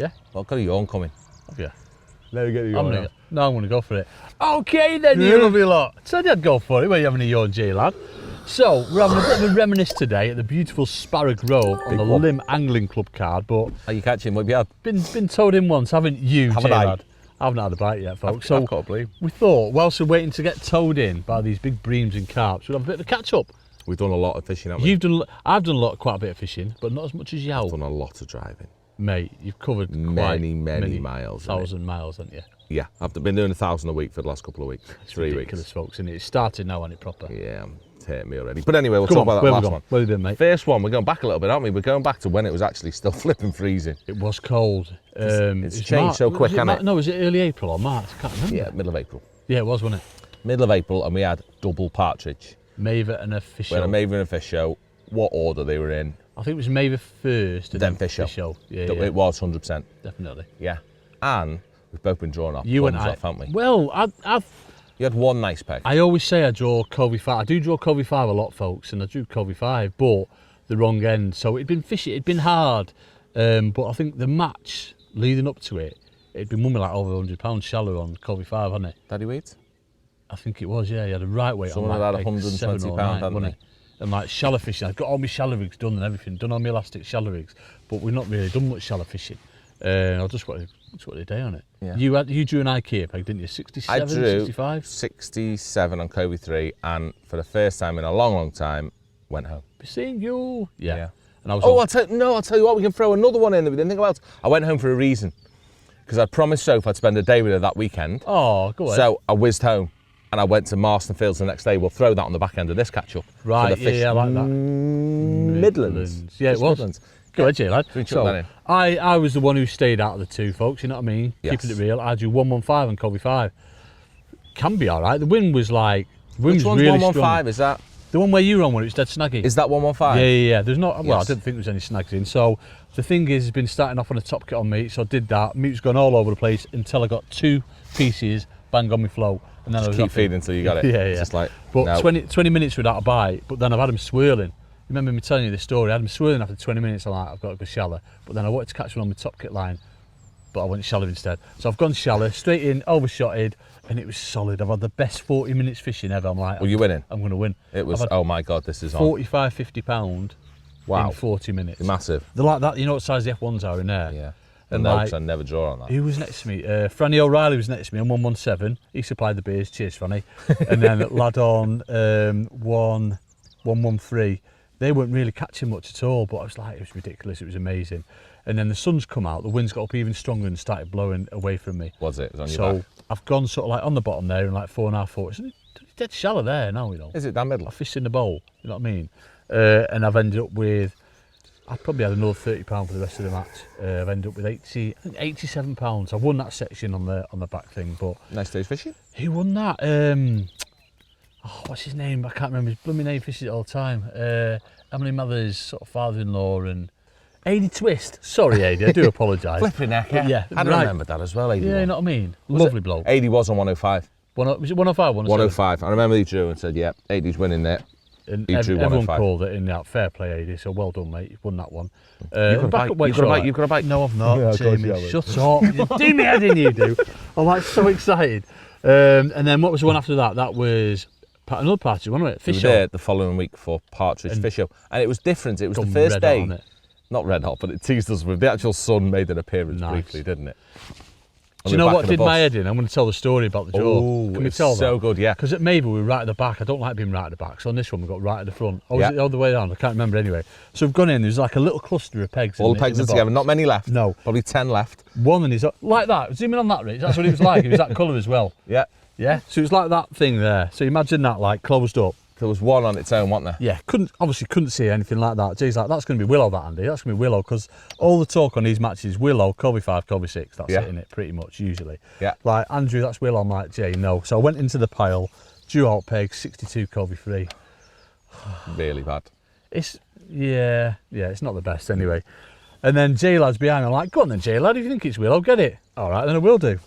Yeah. Well, I've got a yawn coming. Have you? Let me get the yawn. No, I'm going to go for it. Okay then, you lovely lot. Said I'd go for it when you're having a yawn, J lad. So, we're having a bit of a reminisce today at the beautiful Sparrow Grove on the Lim Angling Club card, but... Are you catching? What have you had? Been towed in once, haven't you, Haven't J I? lad? I haven't had a bite yet, folks. I've got to believe. We thought, whilst we're waiting to get towed in by these big breams and carps, we'd have a bit of a catch-up. We've done a lot of fishing, haven't we? I've done quite a bit of fishing, but not as much as you have. I've done a lot of driving. Mate, you've covered many miles. 1,000 miles, haven't you? Yeah, I've been doing 1,000 a week for the last couple of weeks. It's 3 ridiculous, weeks. folks, and it's started now, isn't it, proper? Yeah, it's hurting me already. But anyway, we'll talk about that last one. Where have you been, mate? First one, we're going back a little bit, aren't we? We're going back to when it was actually still flipping freezing. It was cold. It's changed so quick, hasn't it? No, was it early April or March? I can't remember. Yeah, middle of April. Yeah, it was, wasn't it? Middle of April, and we had double partridge. Maver and a fish show. We had a Maver and a fish show. What order they were in? I think it was Maver first and then fish show. Yeah, it was 100%. Definitely. Yeah, and we've both been drawing off. You and I, off, haven't we? Well, You had one nice peg. I always say I draw Covey 5. I do draw Covey 5 a lot, folks, and I drew Covey 5, but the wrong end. So it'd been fishy, it'd been hard, but I think the match leading up to it, it'd been mumming like over £100 shallow on Covey 5, hadn't it? Daddy weight? I think it was, yeah. He had a right weight Someone on that. had £120, hadn't they? And like shallow fishing, I've got all my shallow rigs done and everything, done all my elastic shallow rigs, but we've not really done much shallow fishing. I just wanted a day on it. Yeah. You drew an IKEA peg, didn't you? 67, I drew 65? 67 on Covey 3, and for the first time in a long time, went home. Seeing you. Yeah. And I was I'll tell you what, we can throw another one in that we didn't think about. I went home for a reason, because I'd promised Soph I'd spend a day with her that weekend. Oh, go ahead. So I whizzed home, and I went to Marston Fields the next day. We'll throw that on the back end of this catch-up. Right, for the yeah, I like that. Midlands. Yeah, it was. Midlands. Go ahead, Jay, lad. So, I was the one who stayed out of the two, folks, you know what I mean? Yes. Keeping it real. I drew 115 on Covey 5. Can be all right. The wind was like... Which one's really 115? strong. Is that... The one where you were on when it was dead snaggy. Is that 115? Yeah. There's not... Well, Yes. I didn't think there was any snags in. So the thing is, it's been starting off on a top kit on me, so I did that. Meat's gone all over the place until I got 2 pieces bang on my flow. And then I was keep feeding until you got it. Yeah. It's just like, but no. 20 minutes without a bite, but then I've had them swirling. Remember me telling you this story? I had them swirling after 20 minutes. I'm like, I've got to go shallow. But then I wanted to catch one on my top kit line, but I went shallow instead. So I've gone shallow, straight in, overshotted, and it was solid. I've had the best 40 minutes fishing ever. I'm like, were you winning? I'm going to win. It was, oh my God, this is on. 45, 50 pound in 40 minutes. They're massive. They're like that, you know what size the F1s are in there? Yeah. And no, like, because I never draw on that. Who was next to me? Franny O'Reilly was next to me on 117. He supplied the beers. Cheers, Franny. And then lad on 113. They weren't really catching much at all, but I was like, it was ridiculous. It was amazing. And then the sun's come out, the wind's got up even stronger and started blowing away from me. Was it? It was on your So back? I've gone sort of like on the bottom there in like 4.5 foot. It's dead shallow there now, you know. Is it down middle? I fished in the bowl, you know what I mean? And I've ended up with, I probably had another £30 for the rest of the match. I've ended up with 87 pounds. I won that section on the back thing, but Nice day's fishing. who won that? What's his name? I can't remember his blooming name. Fishes it all the time. Emily Mather's sort of father-in-law and Ady Twist. Sorry, Ady, I do apologise. Flipping heck, yeah. I'd remember that as well, 80. Yeah, you know what I mean. Lovely bloke. 80 was on 105. Was it 105? 105. I remember he drew and said, yeah, 80's winning there. And He drew everyone 105. called it in that. Fair play, Ady. So well done, mate. You've won that one. You've got a bite. You've got a bite. No, I've not. Yeah, of course Jamie, you haven't. shut up. You do me head in, you do. I'm like so excited. And then what was the one after that? That was another party, wasn't it? We Fish were show. there the following week for Partridge Fish Show. And it was different. It was the Gone first red day. hot, innit? Not red hot, but it teased us with the actual sun made an appearance Nice. briefly, didn't it? Do you know what did my head in? I'm going to tell the story about the draw. Oh, Can we tell that? so good, yeah. Because at Maver we were right at the back. I don't like being right at the back. So on this one we got right at the front. Or was Yeah. it the other way around? I can't remember anyway. So we've gone in. There's like a little cluster of pegs. All in the pegs in are the together, box. not many left. No. Probably 10 left. One and he's like that. Zoom in on that, Rich. That's what it was like. It was that colour as well. Yeah. Yeah. So it was like that thing there. So imagine that like closed up. There was one on its own, wasn't there? Yeah, couldn't see anything like that. Jay's like, that's going to be Willow, that, Andy. That's going to be Willow, because all the talk on these matches, Willow, Covey 5, Covey 6, that's Yeah. it, innit, pretty much, usually. Yeah. Like, Andrew, that's Willow. I'm like, Jay, no. So I went into the pile, drew out pegs, 62 Covey 3. Really bad. It's it's not the best anyway. And then J-Lad's behind me. I'm like, go on then, J-Lad, if you think it's Willow, get it. All right, then I will do.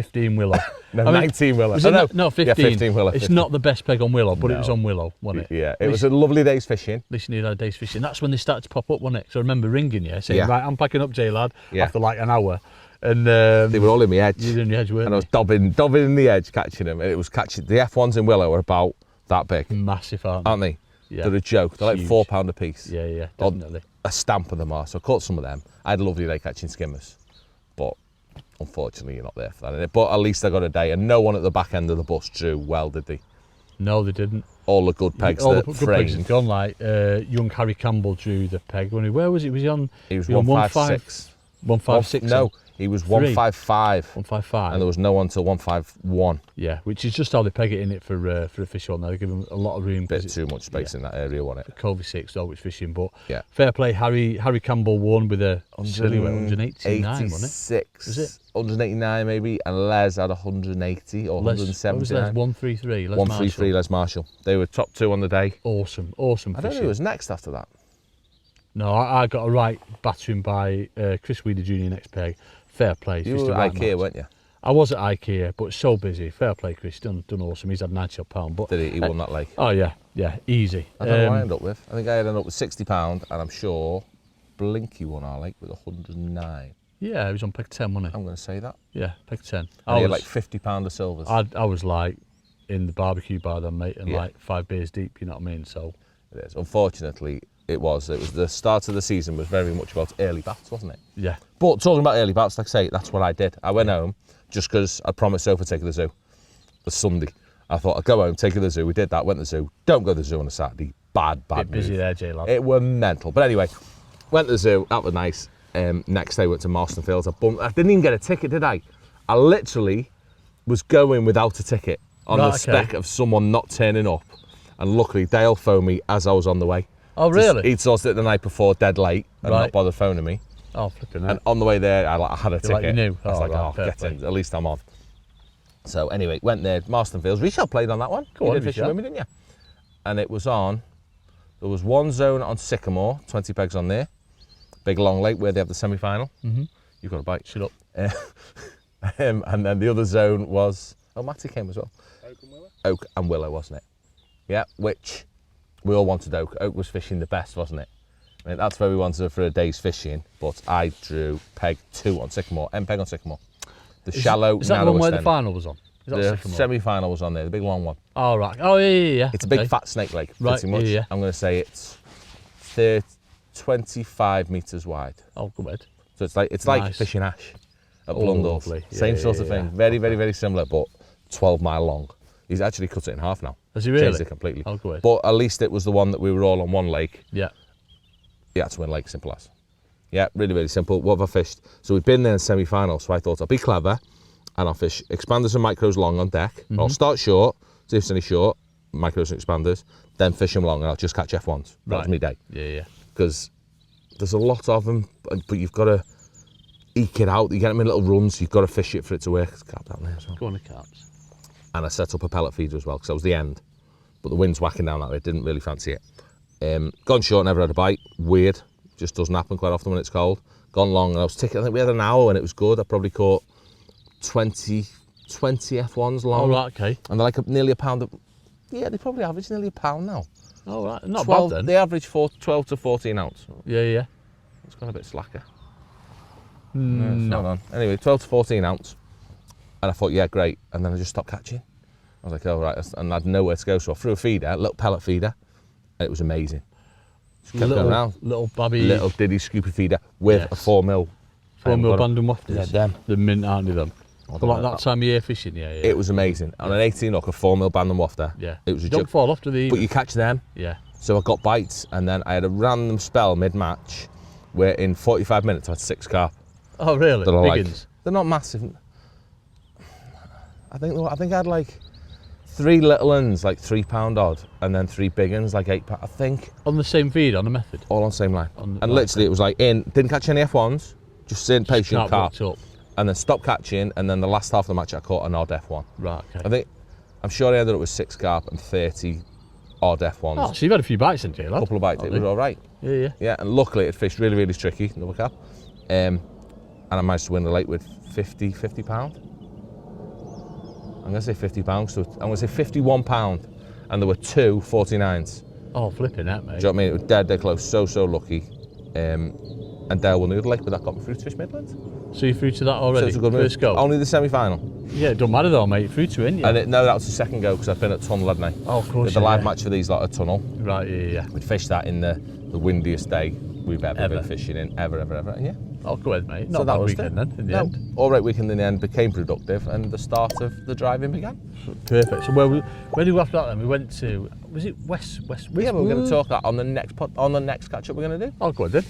15 willow. No, I mean, 19 willow. Was Oh, it no. not, no, 15. Yeah, 15 willow. It's 15. not the best peg on willow, but it No. was on willow, wasn't it? Yeah, it was a lovely day's fishing. At least you knew that day's fishing. That's when they started to pop up, wasn't it? So I remember ringing you, saying, Yeah. right, I'm packing up, J lad, Yeah. after like an hour. And They were all in the edge. you were in the edge, weren't And I was dobbing in the edge, catching them. And it was catching, the F1s in willow are about that big, massive, aren't they? Yeah. They're a joke. They're like Huge. £4 a piece. Yeah, yeah, Or definitely. a stamp of them are. So I caught some of them. I had a lovely day catching skimmers. But unfortunately, you're not there for that. But at least I got a day. And no one at the back end of the bus drew well, did they? No, they didn't. All the good pegs All that the good pegs had framed. gone. Like young Harry Campbell drew the peg. Where was he? Was he on? He was on 156. 156. No, he was 155. 155. And there was no one till 151. Yeah, which is just how they peg it in it for a fish on there. They give them a lot of room. Bit too much space in that area, wasn't it? Covey 6 though, which fishing, but Yeah. fair play. Harry Campbell won with a silly weight, 189, wasn't 86. Was it? 189 maybe, and Les had 180 or it? Les 179. 133. 133 Les Marshall. They were top 2 on the day. Awesome I don't know fishing. who was next after that. No, I got a right battering by Chris Weeder Jr. next peg. Fair play. You fished were a at right IKEA, match. weren't you? I was at IKEA, but so busy. Fair play, Chris. Done awesome. He's had £90. But Did he won that lake? oh yeah, easy. I don't know what I ended up with. I think I ended up with £60, and I'm sure Blinky won our lake with 109. Yeah, he was on peg 10, wasn't he? I'm going to say that. Yeah, peg 10. And I he had was, like £50 of silvers. I was like in the barbecue bar then, mate, and Yeah. like 5 beers deep. You know what I mean? So It is. Unfortunately, it was the start of the season was very much about early bats, wasn't it? yeah, But talking about early bats, like I say, that's what I did. I went home just because I promised Sophie to take her to the zoo. The Sunday. I thought I'd go home, take her to the zoo. We did that, went to the zoo. Don't go to the zoo on a Saturday. Bad bit busy move. there, J lad. It were mental. But anyway, went to the zoo. That was nice. Next day, went to Marston Fields. I didn't even get a ticket, did I? I literally was going without a ticket on Right, the okay. spec of someone not turning up. And luckily, Dale phoned me as I was on the way. Oh really? He'd sorted it the night before, dead late, and not Right. bothered phoning me. Oh flipping And hell. on the way there, I had a ticket. like you knew? I was Oh, like, right, oh, fair get play. in. At least I'm on. So anyway, went there, Marston Fields. Richard played on that one. Go You on, did fishing Richard. with me, didn't you? And it was on. There was one zone on Sycamore, 20 pegs on there. Big long lake where they have the semi-final. Mm-hmm. You've got a bite. Shut up. And then the other zone was, oh, Matty came as well. Oak and Willow, wasn't it? Yeah, which we all wanted Oak. Oak was fishing the best, wasn't it? I mean, that's where we wanted for a day's fishing, but I drew peg 2 on Sycamore, end peg on Sycamore. The shallow, Is that the narrow one where the end. final was on? Is that The Sycamore? semi-final was on there, the big long one. Oh right. Oh yeah. It's a Okay. big fat snake lake, Right, pretty much. yeah. I'm going to say it's 25 metres wide. Oh good. So it's like Nice. fishing ash at Oh, Blundell. lovely. Yeah, Same yeah, sort of yeah. thing. Very, very, very similar, but 12 mile long. He's actually cut it in half now. Has he really? Changed it completely. Oh good. But at least it was the one that we were all on one lake. Yeah. He had to win lake, simple as. Yeah, really, really simple. What have I fished? So we've been there in semi-final, so I thought I'll be clever and I'll fish expanders and micros long on deck. I'll start short, see if it's any short, micros and expanders, then fish them long and I'll just catch F1s. That was Right. my day. Yeah. Because there's a lot of them, but you've got to eke it out. You get them in little runs, you've got to fish it for it to work. It's carp down there as well. Go on the carps. And I set up a pellet feeder as well, because that was the end. But the wind's whacking down that way, didn't really fancy it. Gone short, never had a bite. Weird. Just doesn't happen quite often when it's cold. Gone long, and I was ticking. I think we had an hour and it was good. I probably caught 20 F1s long. Oh right. Okay. And they're like nearly a pound. Yeah, they probably average nearly a pound now. Oh right. Not 12, bad then. They average 12 to 14 ounce. Yeah. It's gone a bit slacker. No. Hold on. Anyway, 12 to 14 ounce. And I thought, yeah, great. And then I just stopped catching. I was like, oh, right. And I had nowhere to go. So I threw a feeder, a little pellet feeder. And it was amazing. Just kept going around. Little babby. Little diddy scoopy feeder with Yes. a 4mm. 4mm band and wafters. Yeah, them. The mint, aren't they them? I For like don't that know. time of year fishing, yeah. It was amazing. On an 18 hook, a 4mm band and wafter. Yeah. It was a Don't joke. fall off to the. But you catch them. Yeah. So I got bites. And then I had a random spell mid-match where in 45 minutes I had 6 carp. Oh really? That are Big like, uns. they're not massive. I think I had like 3 little uns, like £3 odd, and then 3 big uns, like £8. I think On the same feed, on a method. all on the same line. On the- And right, literally, it was like didn't catch any F1s, just sitting patient Can't carp, box up. and then stopped catching, and then the last half of the match I caught an odd F1. Right. I Okay. think I'm sure I ended up with 6 carp and 30 odd F1s. Oh, so you've had a few bites, haven't you, lad? A couple of bites. It was all right. Yeah. Yeah, and luckily it fished really, really tricky, another carp, and I managed to win the lake with £50. I'm going to say £50. So I'm going to say £51, and there were two 49s. Oh, flipping that, mate. Do you know what I mean? It was dead close. So lucky. And Dale won Noodle Lake, but that got me through to Fish Midlands. So you're through to that already? So it's a good move. First go? Only the semi-final. Yeah, it don't matter though, mate. You're through to it, ain't you? And no, that was the second go because I've been at Tunnel, hadn't I? Oh, of course. The live match for these lot at Tunnel. Right, yeah. We'd fished that in the windiest day we've ever been fishing in, ever. And yeah. Oh, go ahead, mate. So Not that that was weekend then, in the No, end. all right weekend in the end became productive, and the start of the driving began. Perfect. So where did we go after that then? We went to, was it West? Yeah, but we're going to talk that on the next catch up we're going to do. Oh, go on then.